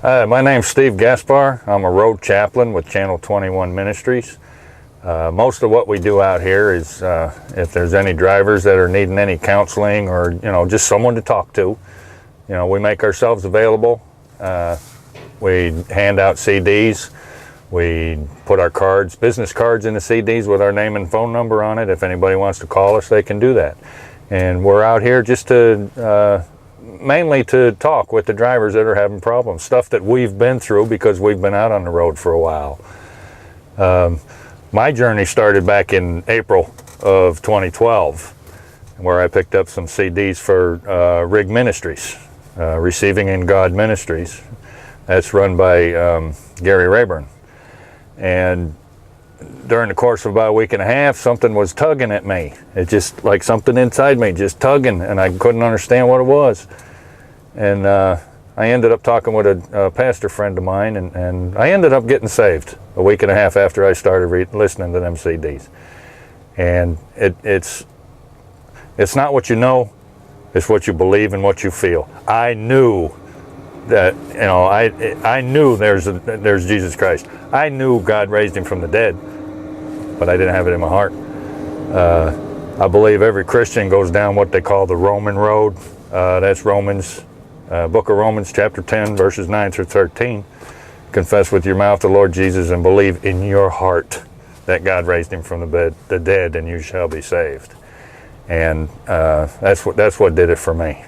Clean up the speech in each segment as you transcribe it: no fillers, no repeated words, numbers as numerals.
My name's Steve Gaspbar. I'm a road chaplain with Channel 21 Ministries. Most of what we do out here is if there's any drivers that are needing any counseling or just someone to talk to, we make ourselves available. We hand out CDs. We put our cards, business cards in the CDs with our name and phone number on it. If anybody wants to call us, they can do that. And we're out here just to mainly to talk with the drivers that are having problems, stuff that we've been through because we've been out on the road for a while. My journey started back in April of 2012, where I picked up some CDs for RIG Ministries, Receiving in God Ministries. That's run by Gary Rayburn. And during the course of about a week and a half, something was tugging at me. It just like something inside me just tugging, and I couldn't understand what it was. And I ended up talking with a pastor friend of mine, and I ended up getting saved a week and a half after I started listening to them CDs. And it's not what you know, it's what you believe and what you feel. I knew that, I knew there's Jesus Christ. I knew God raised him from the dead, but I didn't have it in my heart. I believe every Christian goes down what they call the Roman road. That's Romans, book of Romans, chapter 10, verses 9 through 13. Confess with your mouth the Lord Jesus and believe in your heart that God raised him from the dead, and you shall be saved. And that's what did it for me.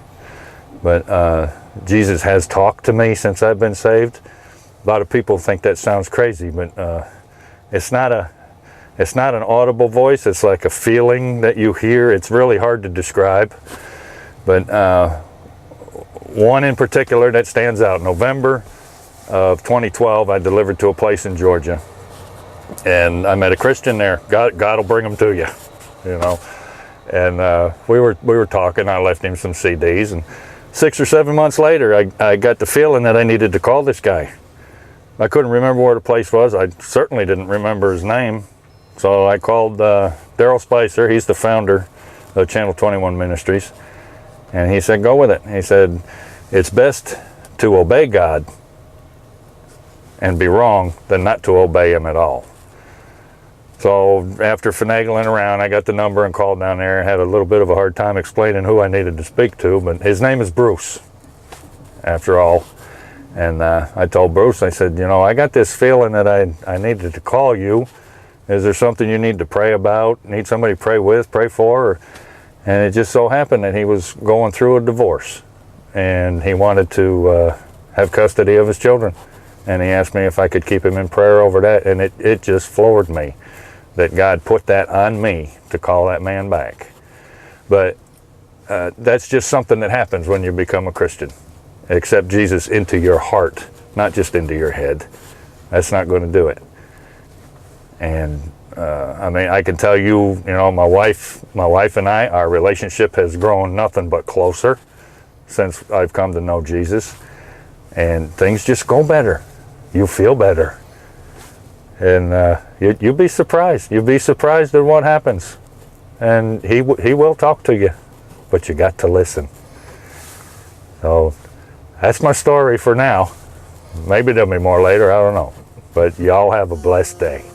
But Jesus has talked to me since I've been saved. A lot of people think that sounds crazy, but it's not an audible voice. It's like a feeling that you hear. It's really hard to describe. But one in particular that stands out, November of 2012, I delivered to a place in Georgia. And I met a Christian there. God will bring them to you, And we were talking. I left him some CDs, and 6 or 7 months later, I got the feeling that I needed to call this guy. I couldn't remember where the place was. I certainly didn't remember his name. So I called Daryl Spicer. He's the founder of Channel 21 Ministries. And he said, go with it. He said, it's best to obey God and be wrong than not to obey him at all. So after finagling around, I got the number and called down there. I had a little bit of a hard time explaining who I needed to speak to, but his name is Bruce, after all. And I told Bruce, I said, I got this feeling that I needed to call you. Is there something you need to pray about, need somebody to pray with, pray for? And it just so happened that he was going through a divorce, and he wanted to have custody of his children. And he asked me if I could keep him in prayer over that, and it just floored me that God put that on me to call that man back. But that's just something that happens when you become a Christian. Accept Jesus into your heart, not just into your head. That's not going to do it. And I can tell you, my wife and I, our relationship has grown nothing but closer since I've come to know Jesus. And things just go better. You feel better. And you'd be surprised. You'd be surprised at what happens. And he will talk to you, but you got to listen. So that's my story for now. Maybe there'll be more later, I don't know. But y'all have a blessed day.